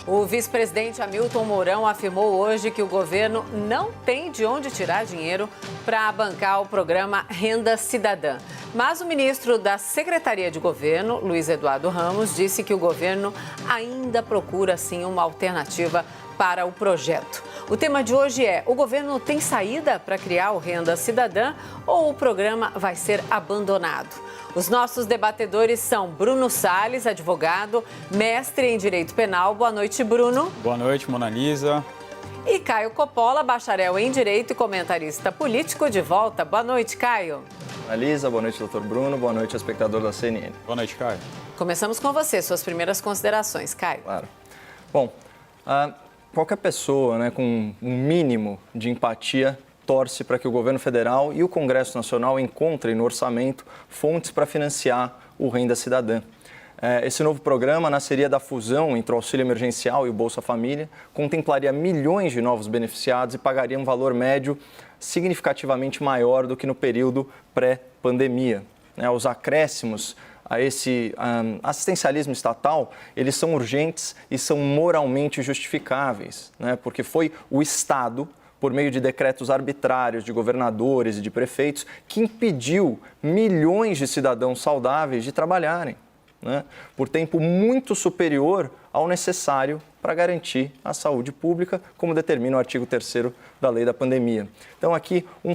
O vice-presidente Hamilton Mourão afirmou hoje que o governo não tem de onde tirar dinheiro para bancar o programa Renda Cidadã. Mas o ministro da Secretaria de Governo, Luiz Eduardo Ramos, disse que o governo ainda procura, sim, uma alternativa para o projeto. O tema de hoje é: o governo tem saída para criar o Renda Cidadã ou o programa vai ser abandonado? Os nossos debatedores são Bruno Salles, advogado, mestre em Direito Penal. Boa noite, Bruno. Boa noite, Mona Lisa. E Caio Coppola, bacharel em Direito e comentarista político, de volta. Boa noite, Caio. Mona Lisa, boa noite, doutor Bruno. Boa noite, espectador da CNN. Boa noite, Caio. Começamos com você, suas primeiras considerações, Caio. Claro. Bom, qualquer pessoa, né, com um mínimo de empatia torce para que o governo federal e o Congresso Nacional encontrem no orçamento fontes para financiar o Renda Cidadã. Esse novo programa nasceria da fusão entre o auxílio emergencial e o Bolsa Família, contemplaria milhões de novos beneficiados e pagaria um valor médio significativamente maior do que no período pré-pandemia. Os acréscimos a esse assistencialismo estatal, eles são urgentes e são moralmente justificáveis, né? Porque foi o Estado, por meio de decretos arbitrários de governadores e de prefeitos, que impediu milhões de cidadãos saudáveis de trabalharem, né, por tempo muito superior ao necessário para garantir a saúde pública, como determina o artigo 3º da Lei da Pandemia. Então, aqui um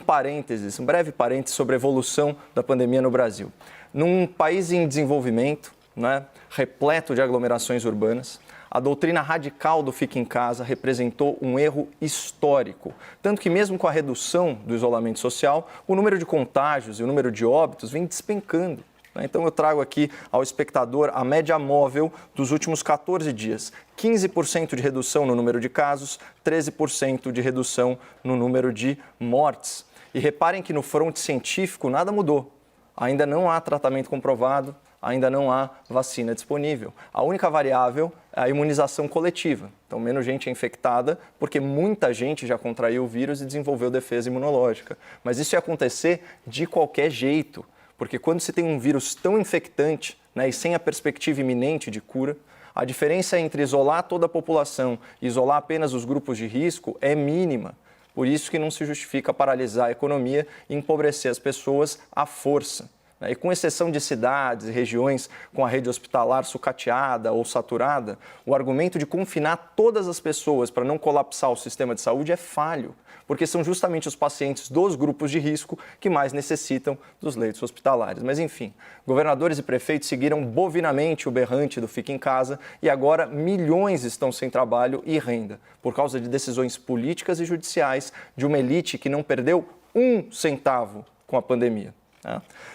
breve parênteses sobre a evolução da pandemia no Brasil. Num país em desenvolvimento, né, repleto de aglomerações urbanas, a doutrina radical do fica em casa representou um erro histórico. Tanto que mesmo com a redução do isolamento social, o número de contágios e o número de óbitos vem despencando. Então eu trago aqui ao espectador a média móvel dos últimos 14 dias. 15% de redução no número de casos, 13% de redução no número de mortes. E reparem que no fronte científico nada mudou. Ainda não há tratamento comprovado, ainda não há vacina disponível. A única variável é a imunização coletiva. Então, menos gente é infectada, porque muita gente já contraiu o vírus e desenvolveu defesa imunológica. Mas isso ia acontecer de qualquer jeito, porque quando se tem um vírus tão infectante, né, e sem a perspectiva iminente de cura, a diferença entre isolar toda a população e isolar apenas os grupos de risco é mínima. Por isso que não se justifica paralisar a economia e empobrecer as pessoas à força. E com exceção de cidades e regiões com a rede hospitalar sucateada ou saturada, o argumento de confinar todas as pessoas para não colapsar o sistema de saúde é falho, porque são justamente os pacientes dos grupos de risco que mais necessitam dos leitos hospitalares. Mas, enfim, governadores e prefeitos seguiram bovinamente o berrante do fica em casa e agora milhões estão sem trabalho e renda, por causa de decisões políticas e judiciais de uma elite que não perdeu um centavo com a pandemia.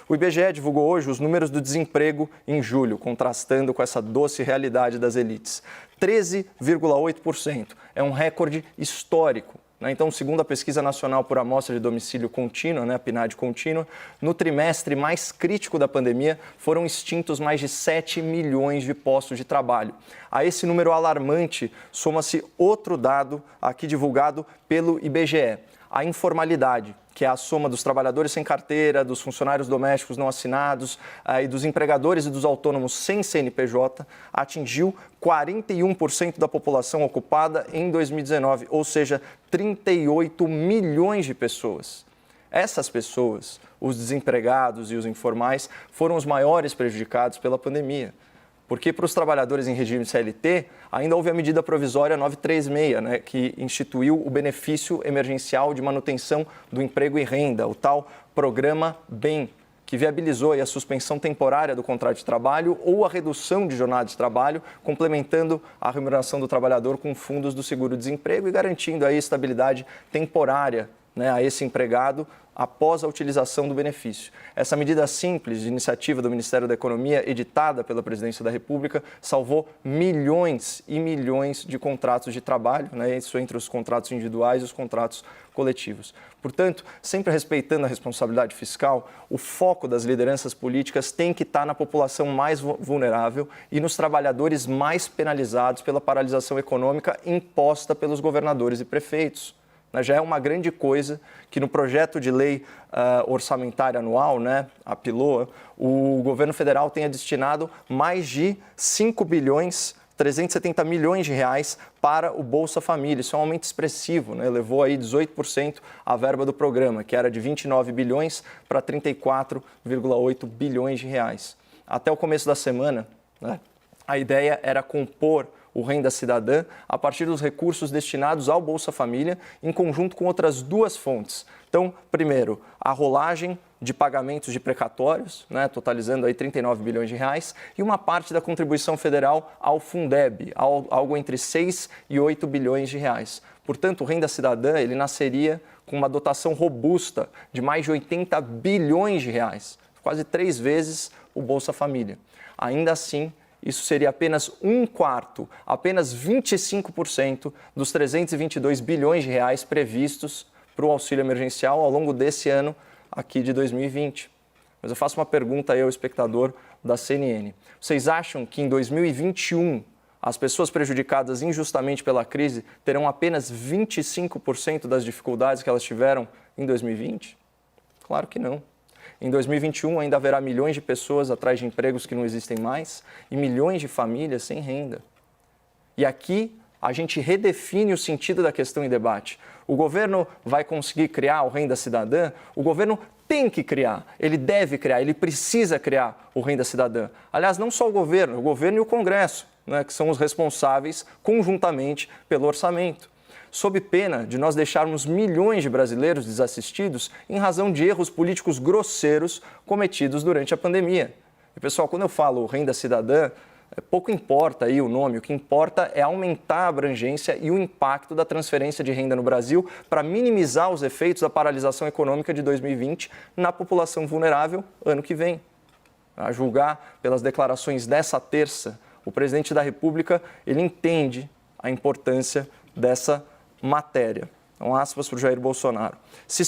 O IBGE divulgou hoje os números do desemprego em julho, contrastando com essa doce realidade das elites. 13,8%. É um recorde histórico. Então, segundo a Pesquisa Nacional por Amostra de Domicílio Contínua, a PNAD contínua, no trimestre mais crítico da pandemia, foram extintos mais de 7 milhões de postos de trabalho. A esse número alarmante, soma-se outro dado aqui divulgado pelo IBGE, a informalidade, que é a soma dos trabalhadores sem carteira, dos funcionários domésticos não assinados e dos empregadores e dos autônomos sem CNPJ, atingiu 41% da população ocupada em 2019, ou seja, 38 milhões de pessoas. Essas pessoas, os desempregados e os informais, foram os maiores prejudicados pela pandemia. Porque para os trabalhadores em regime CLT, ainda houve a medida provisória 936, né, que instituiu o benefício emergencial de manutenção do emprego e renda, o tal programa BEM, que viabilizou a suspensão temporária do contrato de trabalho ou a redução de jornada de trabalho, complementando a remuneração do trabalhador com fundos do seguro-desemprego e garantindo a estabilidade temporária, né, a esse empregado após a utilização do benefício. Essa medida simples de iniciativa do Ministério da Economia, editada pela Presidência da República, salvou milhões e milhões de contratos de trabalho, né, isso entre os contratos individuais e os contratos coletivos. Portanto, sempre respeitando a responsabilidade fiscal, o foco das lideranças políticas tem que estar na população mais vulnerável e nos trabalhadores mais penalizados pela paralisação econômica imposta pelos governadores e prefeitos. Já é uma grande coisa que no projeto de lei orçamentária anual, né, a PILOA, o governo federal tenha destinado mais de 5 bilhões 370 milhões de reais para o Bolsa Família. Isso é um aumento expressivo, né? Levou aí 18% a verba do programa, que era de 29 bilhões para 34,8 bilhões de reais. Até o começo da semana, né, a ideia era compor o Renda Cidadã a partir dos recursos destinados ao Bolsa Família, em conjunto com outras duas fontes. Então, primeiro, a rolagem de pagamentos de precatórios, né, totalizando aí 39 bilhões de reais, e uma parte da contribuição federal ao Fundeb, algo entre 6 e 8 bilhões de reais. Portanto, o Renda Cidadã ele nasceria com uma dotação robusta de mais de 80 bilhões de reais, quase 3 vezes o Bolsa Família. Ainda assim, isso seria apenas um quarto, apenas 25% dos 322 bilhões de reais previstos para o auxílio emergencial ao longo desse ano aqui de 2020. Mas eu faço uma pergunta aí ao espectador da CNN. Vocês acham que em 2021 as pessoas prejudicadas injustamente pela crise terão apenas 25% das dificuldades que elas tiveram em 2020? Claro que não. Em 2021 ainda haverá milhões de pessoas atrás de empregos que não existem mais e milhões de famílias sem renda. E aqui a gente redefine o sentido da questão em debate. O governo vai conseguir criar o Renda Cidadã? O governo tem que criar, ele deve criar, ele precisa criar o Renda Cidadã. Aliás, não só o governo e o Congresso, né, que são os responsáveis conjuntamente pelo orçamento. Sob pena de nós deixarmos milhões de brasileiros desassistidos em razão de erros políticos grosseiros cometidos durante a pandemia. E, pessoal, quando eu falo Renda Cidadã, pouco importa aí o nome, o que importa é aumentar a abrangência e o impacto da transferência de renda no Brasil para minimizar os efeitos da paralisação econômica de 2020 na população vulnerável ano que vem. A julgar pelas declarações dessa terça, o presidente da República ele entende a importância dessa matéria. Então, aspas para o Jair Bolsonaro. Se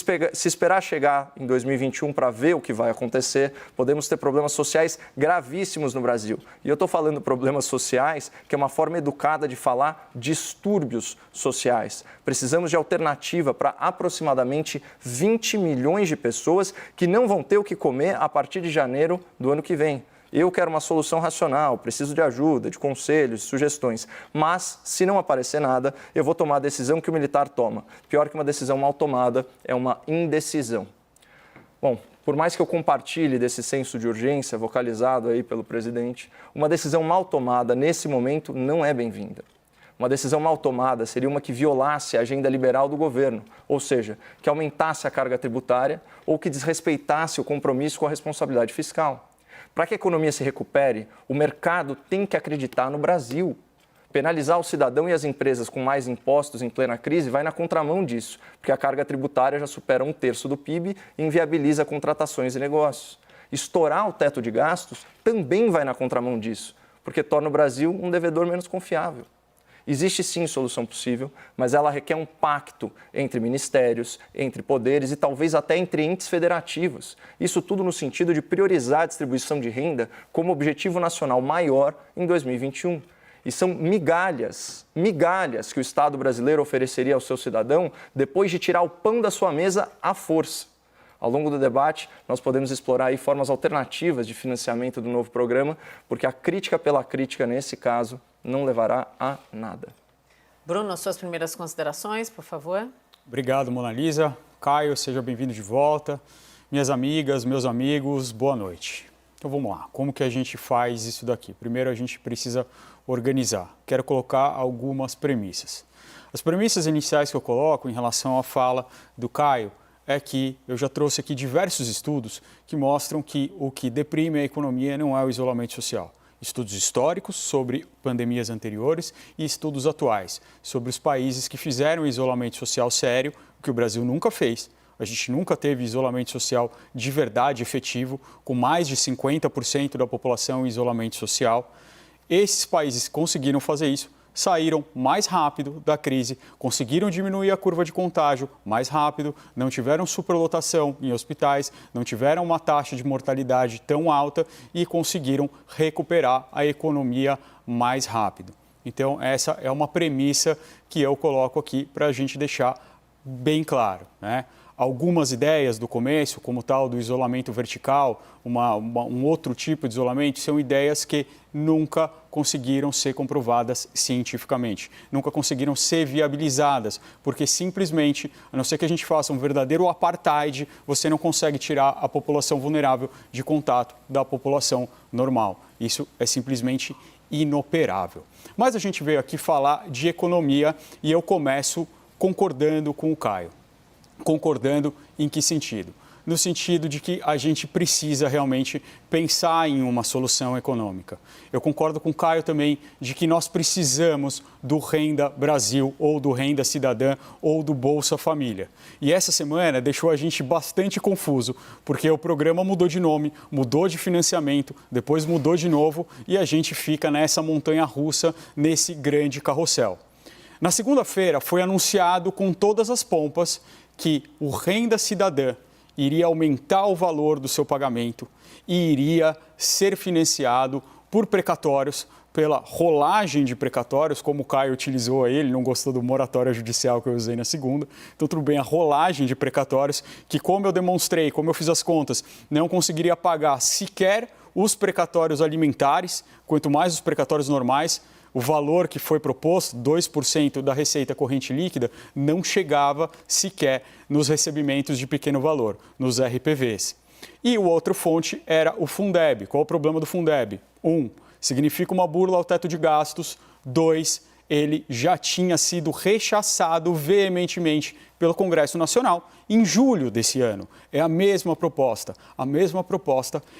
esperar chegar em 2021 para ver o que vai acontecer, podemos ter problemas sociais gravíssimos no Brasil. E eu estou falando problemas sociais, que é uma forma educada de falar distúrbios sociais. Precisamos de alternativa para aproximadamente 20 milhões de pessoas que não vão ter o que comer a partir de janeiro do ano que vem. Eu quero uma solução racional, preciso de ajuda, de conselhos, de sugestões. Mas, se não aparecer nada, eu vou tomar a decisão que o militar toma. Pior que uma decisão mal tomada é uma indecisão. Bom, por mais que eu compartilhe desse senso de urgência vocalizado aí pelo presidente, uma decisão mal tomada nesse momento não é bem-vinda. Uma decisão mal tomada seria uma que violasse a agenda liberal do governo, ou seja, que aumentasse a carga tributária ou que desrespeitasse o compromisso com a responsabilidade fiscal. Para que a economia se recupere, o mercado tem que acreditar no Brasil. Penalizar o cidadão e as empresas com mais impostos em plena crise vai na contramão disso, porque a carga tributária já supera 1/3 do PIB e inviabiliza contratações e negócios. Estourar o teto de gastos também vai na contramão disso, porque torna o Brasil um devedor menos confiável. Existe sim solução possível, mas ela requer um pacto entre ministérios, entre poderes e talvez até entre entes federativos. Isso tudo no sentido de priorizar a distribuição de renda como objetivo nacional maior em 2021. E são migalhas que o Estado brasileiro ofereceria ao seu cidadão depois de tirar o pão da sua mesa à força. Ao longo do debate, nós podemos explorar aí formas alternativas de financiamento do novo programa, porque a crítica pela crítica, nesse caso, não levará a nada. Bruno, suas primeiras considerações, por favor. Obrigado, Mona Lisa. Caio, seja bem-vindo de volta. Minhas amigas, meus amigos, boa noite. Então vamos lá, como que a gente faz isso daqui? Primeiro a gente precisa organizar. Quero colocar algumas premissas. As premissas iniciais que eu coloco em relação à fala do Caio é que eu já trouxe aqui diversos estudos que mostram que o que deprime a economia não é o isolamento social. Estudos históricos sobre pandemias anteriores e estudos atuais sobre os países que fizeram isolamento social sério, o que o Brasil nunca fez. A gente nunca teve isolamento social de verdade, efetivo, com mais de 50% da população em isolamento social. Esses países que conseguiram fazer isso saíram mais rápido da crise, conseguiram diminuir a curva de contágio mais rápido, não tiveram superlotação em hospitais, não tiveram uma taxa de mortalidade tão alta e conseguiram recuperar a economia mais rápido. Então, essa é uma premissa que eu coloco aqui para a gente deixar bem claro, né? algumas ideias do começo, como tal do isolamento vertical, um outro tipo de isolamento, são ideias que nunca conseguiram ser comprovadas cientificamente, nunca conseguiram ser viabilizadas, porque simplesmente, a não ser que a gente faça um verdadeiro apartheid, você não consegue tirar a população vulnerável de contato da população normal. Isso é simplesmente inoperável. Mas a gente veio aqui falar de economia e eu começo concordando com o Caio. Concordando em que sentido? No sentido de que a gente precisa realmente pensar em uma solução econômica. Eu concordo com o Caio também de que nós precisamos do Renda Brasil, ou do Renda Cidadã, ou do Bolsa Família. E essa semana deixou a gente bastante confuso, porque o programa mudou de nome, mudou de financiamento, depois mudou de novo e a gente fica nessa montanha-russa, nesse grande carrossel. Na segunda-feira foi anunciado com todas as pompas que o Renda Cidadã iria aumentar o valor do seu pagamento e iria ser financiado por precatórios, pela rolagem de precatórios, como o Caio utilizou aí, ele não gostou do moratória judicial que eu usei na segunda. Então, tudo bem, a rolagem de precatórios, que como eu demonstrei, como eu fiz as contas, não conseguiria pagar sequer os precatórios alimentares, quanto mais os precatórios normais. O valor que foi proposto, 2% da receita corrente líquida, não chegava sequer nos recebimentos de pequeno valor, nos RPVs. E o outro fonte era o Fundeb. Qual o problema do Fundeb? 1. Significa uma burla ao teto de gastos. 2. Ele já tinha sido rechaçado veementemente pelo Congresso Nacional em julho desse ano. É a mesma proposta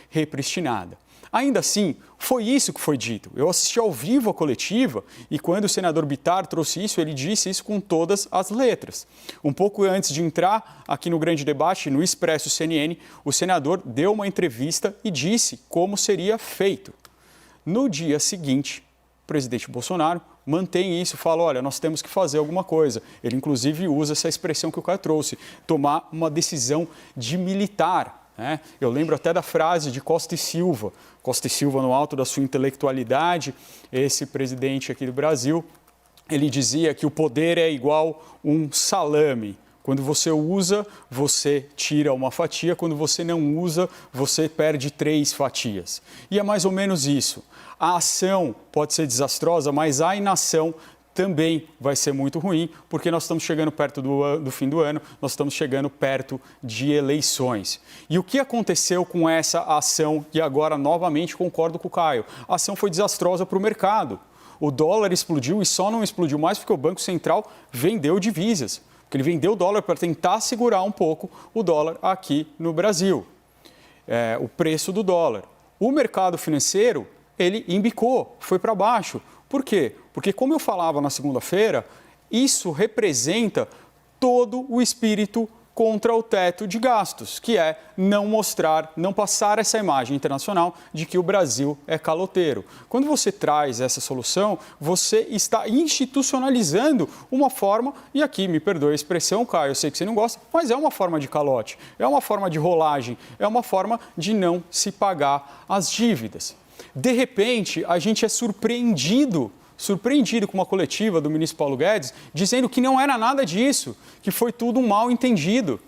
repristinada. Ainda assim, foi isso que foi dito. Eu assisti ao vivo a coletiva e quando o senador Bittar trouxe isso, ele disse isso com todas as letras. Um pouco antes de entrar aqui no grande debate, no Expresso CNN, o senador deu uma entrevista e disse como seria feito. No dia seguinte, o presidente Bolsonaro mantém isso, fala, olha, nós temos que fazer alguma coisa. Ele, inclusive, usa essa expressão que o Caio trouxe, tomar uma decisão de militar. Eu lembro até da frase de Costa e Silva. Costa e Silva, no alto da sua intelectualidade, esse presidente aqui do Brasil, ele dizia que o poder é igual um salame. Quando você usa, você tira uma fatia. Quando você não usa, você perde 3 fatias. E é mais ou menos isso. A ação pode ser desastrosa, mas a inação também vai ser muito ruim, porque nós estamos chegando perto do fim do ano, nós estamos chegando perto de eleições. E o que aconteceu com essa ação, e agora novamente concordo com o Caio, a ação foi desastrosa para o mercado. O dólar explodiu e só não explodiu mais porque o Banco Central vendeu divisas, porque ele vendeu o dólar para tentar segurar um pouco o dólar aqui no Brasil, o preço do dólar. O mercado financeiro, ele embicou, foi para baixo. Por quê? Porque, como eu falava na segunda-feira, isso representa todo o espírito contra o teto de gastos, que é não mostrar, não passar essa imagem internacional de que o Brasil é caloteiro. Quando você traz essa solução, você está institucionalizando uma forma, e aqui me perdoe a expressão, Caio, eu sei que você não gosta, mas é uma forma de calote, é uma forma de rolagem, é uma forma de não se pagar as dívidas. De repente, a gente é surpreendido com uma coletiva do ministro Paulo Guedes, dizendo que não era nada disso, que foi tudo um mal entendido,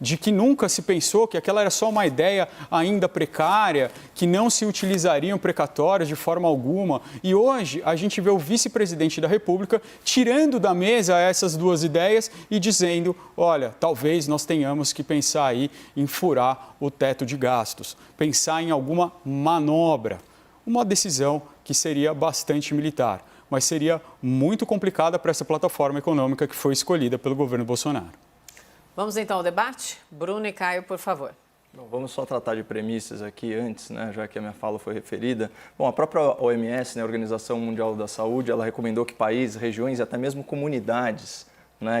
de que nunca se pensou que aquela era só uma ideia ainda precária, que não se utilizariam precatórios de forma alguma. E hoje a gente vê o vice-presidente da República tirando da mesa essas duas ideias e dizendo, olha, talvez nós tenhamos que pensar aí em furar o teto de gastos, pensar em alguma manobra. Uma decisão que seria bastante militar, mas seria muito complicada para essa plataforma econômica que foi escolhida pelo governo Bolsonaro. Vamos então ao debate? Bruno e Caio, por favor. Bom, vamos só tratar de premissas aqui antes, já que a minha fala foi referida. Bom, a própria OMS, a Organização Mundial da Saúde, ela recomendou que países, regiões e até mesmo comunidades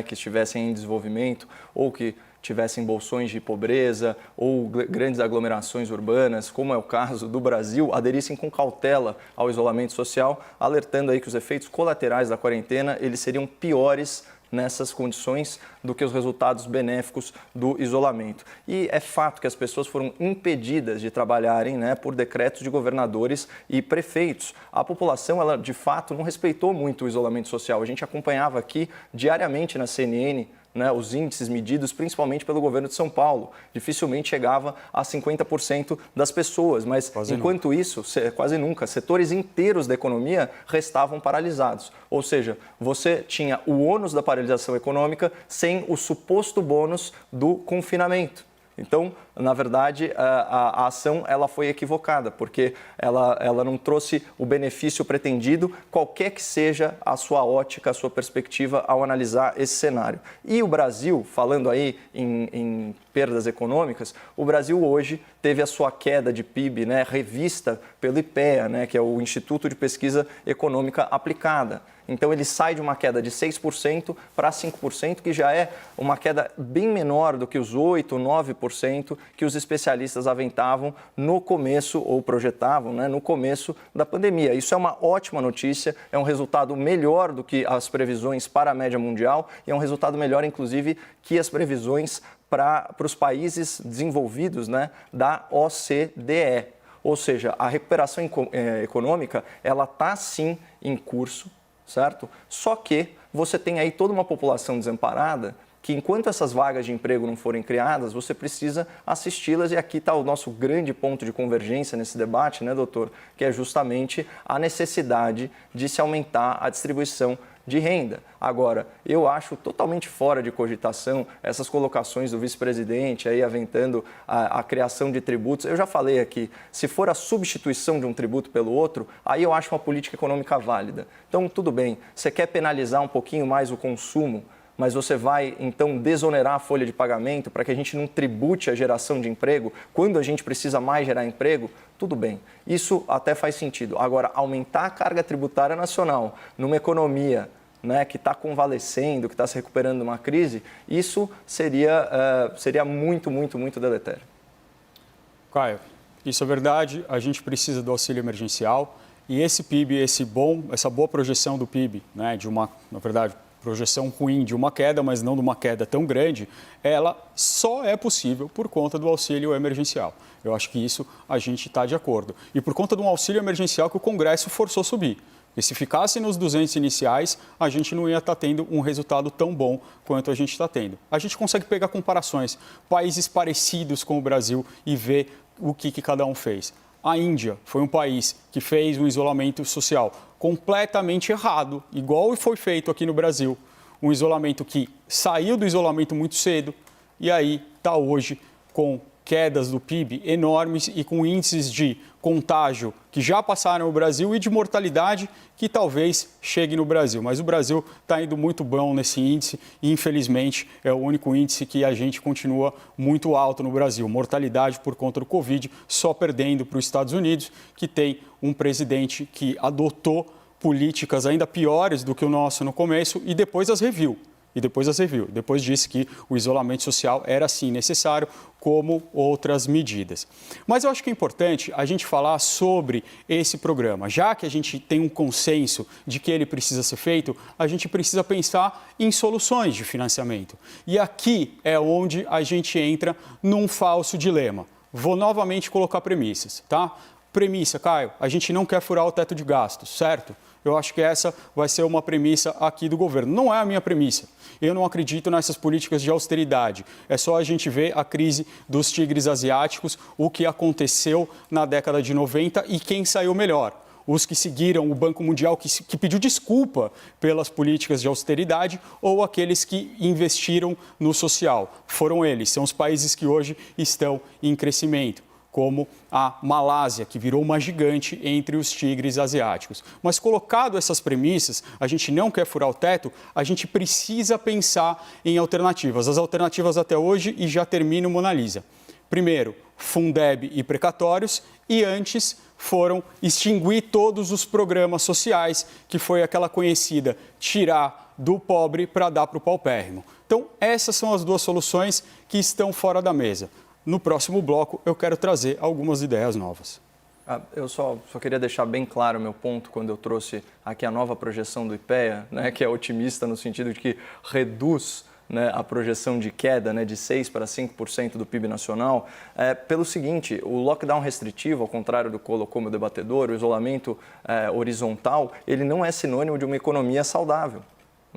que estivessem em desenvolvimento ou que tivessem bolsões de pobreza ou grandes aglomerações urbanas, como é o caso do Brasil, aderissem com cautela ao isolamento social, alertando aí que os efeitos colaterais da quarentena eles seriam piores nessas condições do que os resultados benéficos do isolamento. E é fato que as pessoas foram impedidas de trabalharem por decretos de governadores e prefeitos. A população, ela de fato não respeitou muito o isolamento social. A gente acompanhava aqui diariamente na CNN, né, os índices medidos principalmente pelo governo de São Paulo. Dificilmente chegava a 50% das pessoas, mas enquanto isso, quase nunca, setores inteiros da economia restavam paralisados. Ou seja, você tinha o ônus da paralisação econômica sem o suposto bônus do confinamento. Então, na verdade, a ação ela foi equivocada, porque ela não trouxe o benefício pretendido, qualquer que seja a sua ótica, a sua perspectiva ao analisar esse cenário. E o Brasil, falando aí em perdas econômicas, o Brasil hoje teve a sua queda de PIB, né, revista pelo IPEA, né, que é o Instituto de Pesquisa Econômica Aplicada. Então, ele sai de uma queda de 6% para 5%, que já é uma queda bem menor do que os 8%, 9% que os especialistas aventavam no começo, ou projetavam, né, no começo da pandemia. Isso é uma ótima notícia, é um resultado melhor do que as previsões para a média mundial e é um resultado melhor, inclusive, que as previsões para os países desenvolvidos, né, da OCDE. Ou seja, a recuperação econômica, ela está sim em curso, certo? Só que você tem aí toda uma população desamparada que, enquanto essas vagas de emprego não forem criadas, você precisa assisti-las, e aqui está o nosso grande ponto de convergência nesse debate, né, doutor? Que é justamente a necessidade de se aumentar a distribuição de renda. Agora, eu acho totalmente fora de cogitação essas colocações do vice-presidente aí aventando a criação de tributos. Eu já falei aqui, se for a substituição de um tributo pelo outro, aí eu acho uma política econômica válida. Então, tudo bem, você quer penalizar um pouquinho mais o consumo, mas você vai, então, desonerar a folha de pagamento para que a gente não tribute a geração de emprego quando a gente precisa mais gerar emprego? Tudo bem, isso até faz sentido. Agora, aumentar a carga tributária nacional numa economia, né, que está convalescendo, que está se recuperando de uma crise, isso seria muito, muito, muito deletério. Caio, isso é verdade, a gente precisa do auxílio emergencial e esse PIB, essa boa projeção do PIB, né, de uma, na verdade, projeção ruim de uma queda, mas não de uma queda tão grande, ela só é possível por conta do auxílio emergencial. Eu acho que isso a gente está de acordo. E por conta de um auxílio emergencial que o Congresso forçou subir. E se ficasse nos 200 iniciais, a gente não ia estar tendo um resultado tão bom quanto a gente está tendo. A gente consegue pegar comparações, países parecidos com o Brasil e ver o que cada um fez. A Índia foi um país que fez um isolamento social completamente errado, igual foi feito aqui no Brasil. Um isolamento que saiu do isolamento muito cedo e aí está hoje com quedas do PIB enormes e com índices de contágio que já passaram no Brasil e de mortalidade que talvez chegue no Brasil. Mas o Brasil está indo muito bom nesse índice e, infelizmente, é o único índice que a gente continua muito alto no Brasil. Mortalidade por conta do Covid, só perdendo para os Estados Unidos, que tem um presidente que adotou políticas ainda piores do que o nosso no começo e depois as reviu. Depois disse que o isolamento social era sim necessário, como outras medidas. Mas eu acho que é importante a gente falar sobre esse programa. Já que a gente tem um consenso de que ele precisa ser feito, a gente precisa pensar em soluções de financiamento. E aqui é onde a gente entra num falso dilema. Vou novamente colocar premissas, tá? Premissa, Caio, a gente não quer furar o teto de gastos, certo? Eu acho que essa vai ser uma premissa aqui do governo. Não é a minha premissa. Eu não acredito nessas políticas de austeridade. É só a gente ver a crise dos tigres asiáticos, o que aconteceu na década de 90 e quem saiu melhor. Os que seguiram o Banco Mundial, que pediu desculpa pelas políticas de austeridade, ou aqueles que investiram no social. Foram eles, são os países que hoje estão em crescimento, como a Malásia, que virou uma gigante entre os tigres asiáticos. Mas colocado essas premissas, a gente não quer furar o teto, a gente precisa pensar em alternativas. As alternativas até hoje, e já termino, Mona Lisa. Primeiro, Fundeb e precatórios, e antes foram extinguir todos os programas sociais, que foi aquela conhecida tirar do pobre para dar para o paupérrimo. Então, essas são as duas soluções que estão fora da mesa. No próximo bloco, eu quero trazer algumas ideias novas. Eu só queria deixar bem claro o meu ponto quando eu trouxe aqui a nova projeção do IPEA, né, que é otimista no sentido de que reduz, né, a projeção de queda, né, de 6% para 5% do PIB nacional, pelo seguinte: o lockdown restritivo, ao contrário do que colocou meu debatedor, o isolamento horizontal, ele não é sinônimo de uma economia saudável.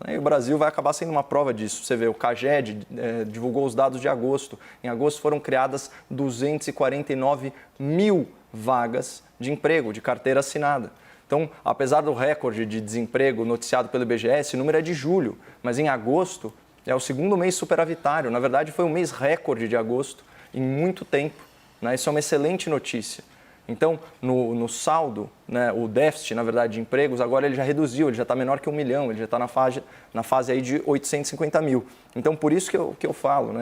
E o Brasil vai acabar sendo uma prova disso. Você vê, o CAGED divulgou os dados de agosto. Em agosto foram criadas 249 mil vagas de emprego, de carteira assinada. Então, apesar do recorde de desemprego noticiado pelo IBGE, esse número é de julho, mas em agosto é o segundo mês superavitário. Na verdade, foi um mês recorde de agosto em muito tempo. Isso é uma excelente notícia. Então, no saldo, o déficit, na verdade, de empregos, agora ele já reduziu, ele já está menor que 1 milhão, ele já está na fase aí de 850 mil. Então, por isso que eu falo,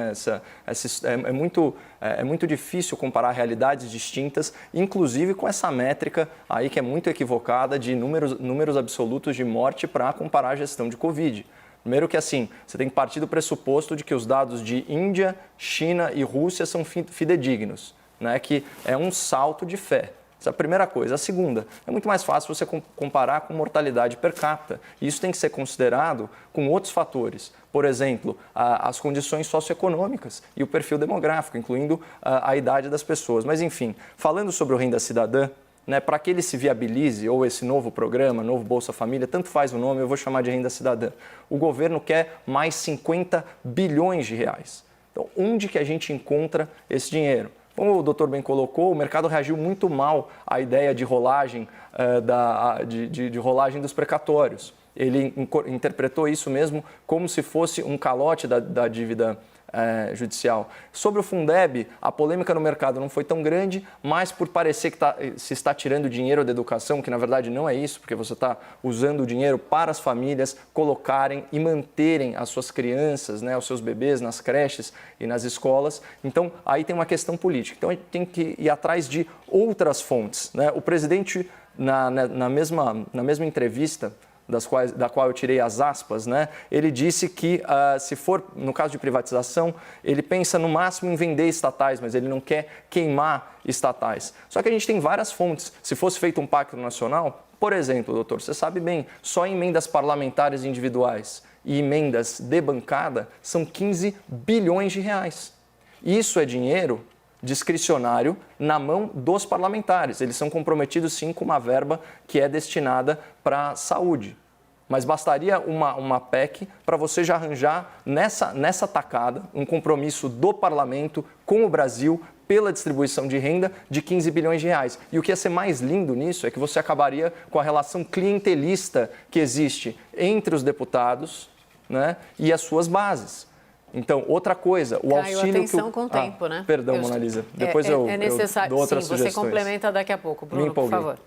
é muito difícil comparar realidades distintas, inclusive com essa métrica aí que é muito equivocada de números absolutos de morte para comparar a gestão de Covid. Primeiro que assim, você tem que partir do pressuposto de que os dados de Índia, China e Rússia são fidedignos. Que é um salto de fé. Essa é a primeira coisa. A segunda, é muito mais fácil você comparar com mortalidade per capita. E isso tem que ser considerado com outros fatores. Por exemplo, as condições socioeconômicas e o perfil demográfico, incluindo a idade das pessoas. Mas, enfim, falando sobre o Renda Cidadã, para que ele se viabilize, ou esse novo programa, novo Bolsa Família, tanto faz o nome, eu vou chamar de Renda Cidadã. O governo quer mais 50 bilhões de reais. Então, onde que a gente encontra esse dinheiro? Como o doutor bem colocou, o mercado reagiu muito mal à ideia de rolagem, de rolagem dos precatórios. Ele interpretou isso mesmo como se fosse um calote da dívida judicial. Sobre o Fundeb, a polêmica no mercado não foi tão grande, mas por parecer que se está tirando dinheiro da educação, que na verdade não é isso, porque você está usando o dinheiro para as famílias colocarem e manterem as suas crianças, os seus bebês nas creches e nas escolas. Então, aí tem uma questão política. Então, a gente tem que ir atrás de outras fontes. O presidente, na mesma entrevista, da qual eu tirei as aspas, ele disse que, se for no caso de privatização, ele pensa no máximo em vender estatais, mas ele não quer queimar estatais. Só que a gente tem várias fontes. Se fosse feito um pacto nacional, por exemplo, doutor, você sabe bem, só emendas parlamentares individuais e emendas de bancada são 15 bilhões de reais. Isso é dinheiro discricionário na mão dos parlamentares. Eles são comprometidos, sim, com uma verba que é destinada para a saúde. Mas bastaria uma PEC para você já arranjar nessa tacada um compromisso do parlamento com o Brasil pela distribuição de renda de 15 bilhões de reais. E o que ia ser mais lindo nisso é que você acabaria com a relação clientelista que existe entre os deputados, e as suas bases. Então, outra coisa, o auxílio atenção com o tempo, Perdão, Mona Lisa. Depois eu dou outras sugestões. Você complementa daqui a pouco. Bruno, por favor.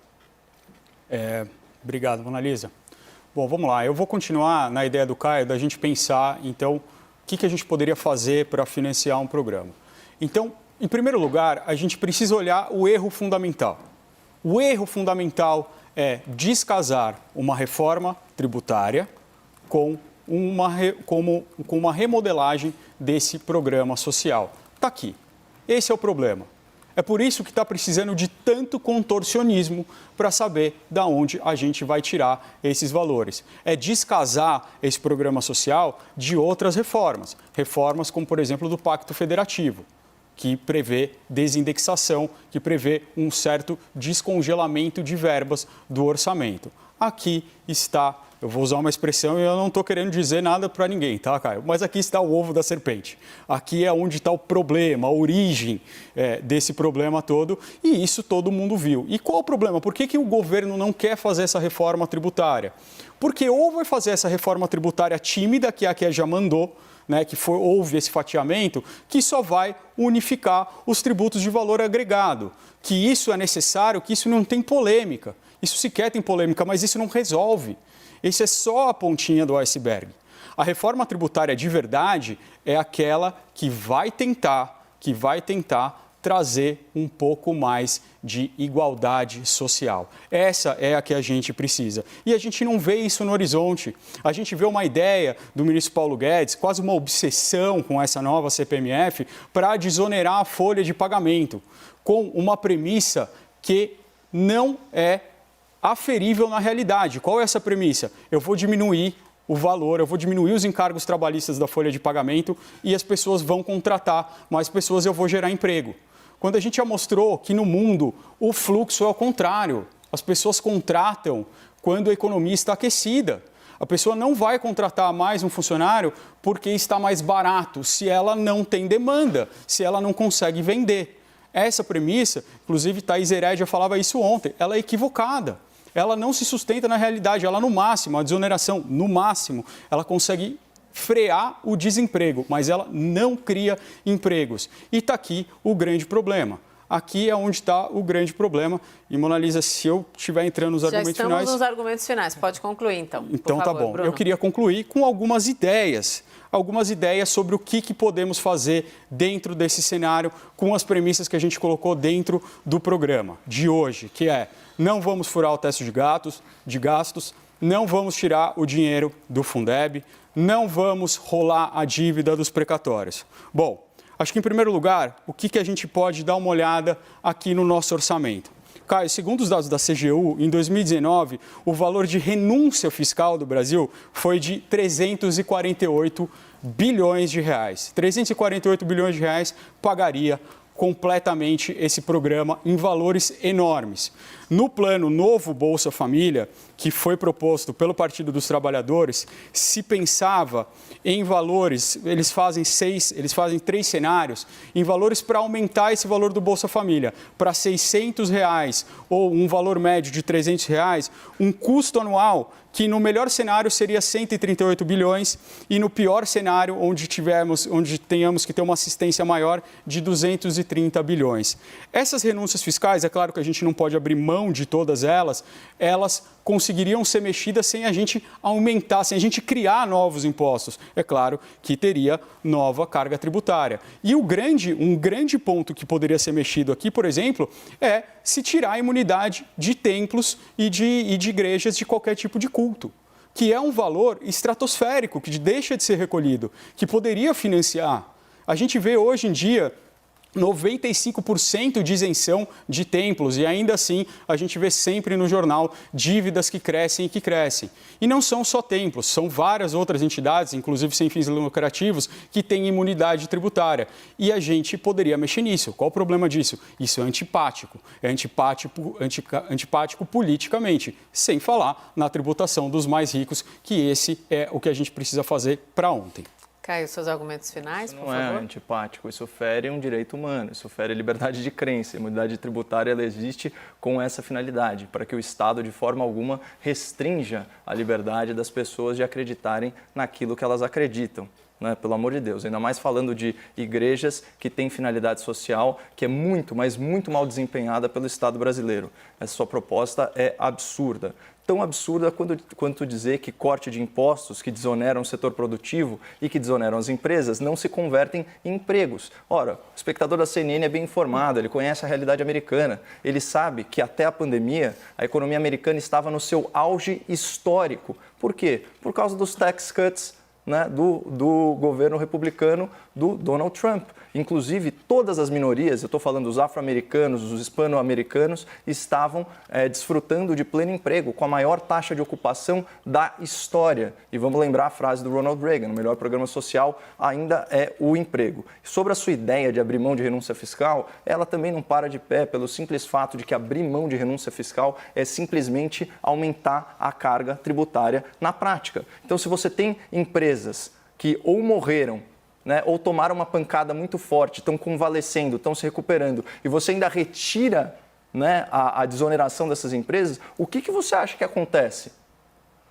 Obrigado, Mona Lisa. Bom, vamos lá. Eu vou continuar na ideia do Caio da gente pensar, então, o que a gente poderia fazer para financiar um programa. Então, em primeiro lugar, a gente precisa olhar o erro fundamental. O erro fundamental é descasar uma reforma tributária com uma remodelagem desse programa social. Está aqui. Esse é o problema. É por isso que está precisando de tanto contorcionismo para saber de onde a gente vai tirar esses valores. É descasar esse programa social de outras reformas. Reformas como, por exemplo, do Pacto Federativo, que prevê desindexação, que prevê um certo descongelamento de verbas do orçamento. Aqui está, eu vou usar uma expressão e eu não estou querendo dizer nada para ninguém, tá, Caio? Mas aqui está o ovo da serpente. Aqui é onde está o problema, a origem desse problema todo, e isso todo mundo viu. E qual o problema? Por que o governo não quer fazer essa reforma tributária? Porque ou vai fazer essa reforma tributária tímida, que é a que já mandou, que houve esse fatiamento, que só vai unificar os tributos de valor agregado, que isso é necessário, que isso não tem polêmica. Isso sequer tem polêmica, mas isso não resolve. Isso é só a pontinha do iceberg. A reforma tributária de verdade é aquela que vai tentar trazer um pouco mais de igualdade social. Essa é a que a gente precisa. E a gente não vê isso no horizonte. A gente vê uma ideia do ministro Paulo Guedes, quase uma obsessão com essa nova CPMF, para desonerar a folha de pagamento, com uma premissa que não é aferível na realidade. Qual é essa premissa? Eu vou diminuir o valor, eu vou diminuir os encargos trabalhistas da folha de pagamento e as pessoas vão contratar mais pessoas e eu vou gerar emprego. Quando a gente já mostrou que no mundo o fluxo é ao contrário. As pessoas contratam quando a economia está aquecida. A pessoa não vai contratar mais um funcionário porque está mais barato, se ela não tem demanda, se ela não consegue vender. Essa premissa, inclusive Thaís Herédia falava isso ontem, ela é equivocada. Ela não se sustenta na realidade, ela no máximo, a desoneração, no máximo, ela consegue frear o desemprego, mas ela não cria empregos. E está aqui o grande problema. Aqui é onde está o grande problema. E, Mona Lisa, se eu estiver entrando nos argumentos finais... Já estamos nos argumentos finais. Pode concluir, então. Então, tá bom. Bruno. Eu queria concluir com algumas ideias sobre o que podemos fazer dentro desse cenário com as premissas que a gente colocou dentro do programa de hoje, que é: não vamos furar o teto de gastos, não vamos tirar o dinheiro do Fundeb, não vamos rolar a dívida dos precatórios. Bom, acho que, em primeiro lugar, o que a gente pode dar uma olhada aqui no nosso orçamento? Caio, segundo os dados da CGU, em 2019, o valor de renúncia fiscal do Brasil foi de 348 bilhões de reais. 348 bilhões de reais pagaria completamente esse programa em valores enormes. No plano novo Bolsa Família, que foi proposto pelo Partido dos Trabalhadores, se pensava em valores, eles fazem 3 cenários, em valores para aumentar esse valor do Bolsa Família para R$ 600 ou um valor médio de R$ 300, um custo anual que no melhor cenário seria 138 bilhões e no pior cenário, onde tenhamos que ter uma assistência maior, de 230 bilhões. Essas renúncias fiscais, é claro que a gente não pode abrir mão de todas elas, elas conseguiriam ser mexidas sem a gente aumentar, sem a gente criar novos impostos. É claro que teria nova carga tributária. E um grande ponto que poderia ser mexido aqui, por exemplo, é se tirar a imunidade de templos e de igrejas de qualquer tipo de culto, que é um valor estratosférico, que deixa de ser recolhido, que poderia financiar. A gente vê hoje em dia 95% de isenção de templos e ainda assim a gente vê sempre no jornal dívidas que crescem e que crescem. E não são só templos, são várias outras entidades, inclusive sem fins lucrativos, que têm imunidade tributária. E a gente poderia mexer nisso. Qual o problema disso? Isso é antipático. É antipático politicamente, sem falar na tributação dos mais ricos, que esse é o que a gente precisa fazer para ontem. Caio, seus argumentos finais, por favor. Não é antipático, isso fere um direito humano, isso fere liberdade de crença. A imunidade tributária ela existe com essa finalidade, para que o Estado, de forma alguma, restrinja a liberdade das pessoas de acreditarem naquilo que elas acreditam. Né? Pelo amor de Deus, ainda mais falando de igrejas que têm finalidade social, que é muito, mas muito mal desempenhada pelo Estado brasileiro. Essa sua proposta é absurda. Tão absurda quanto dizer que corte de impostos que desoneram o setor produtivo e que desoneram as empresas não se convertem em empregos. Ora, o espectador da CNN é bem informado, ele conhece a realidade americana. Ele sabe que até a pandemia, a economia americana estava no seu auge histórico. Por quê? Por causa dos tax cuts, né, do governo republicano do Donald Trump. Inclusive, todas as minorias, eu estou falando dos afro-americanos, dos hispano-americanos, estavam desfrutando de pleno emprego, com a maior taxa de ocupação da história. E vamos lembrar a frase do Ronald Reagan: o melhor programa social ainda é o emprego. Sobre a sua ideia de abrir mão de renúncia fiscal, ela também não para de pé pelo simples fato de que abrir mão de renúncia fiscal é simplesmente aumentar a carga tributária na prática. Então, se você tem empresas que ou morreram, né, ou tomaram uma pancada muito forte, estão convalescendo, estão se recuperando, e você ainda retira, né, a desoneração dessas empresas, o que você acha que acontece?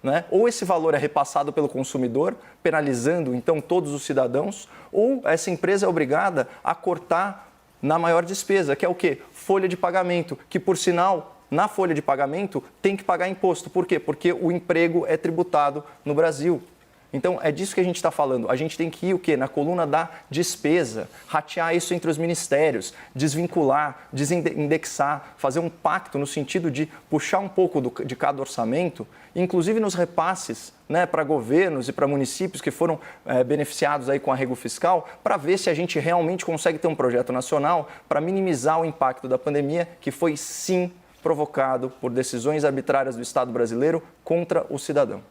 Né? Ou esse valor é repassado pelo consumidor, penalizando então todos os cidadãos, ou essa empresa é obrigada a cortar na maior despesa, que é o quê? Folha de pagamento, que por sinal, na folha de pagamento tem que pagar imposto. Por quê? Porque o emprego é tributado no Brasil. Então, é disso que a gente está falando. A gente tem que ir o quê? Na coluna da despesa, ratear isso entre os ministérios, desvincular, desindexar, fazer um pacto no sentido de puxar um pouco de cada orçamento, inclusive nos repasses, né, para governos e para municípios que foram beneficiados aí com arrego fiscal, para ver se a gente realmente consegue ter um projeto nacional para minimizar o impacto da pandemia, que foi sim provocado por decisões arbitrárias do Estado brasileiro contra o cidadão.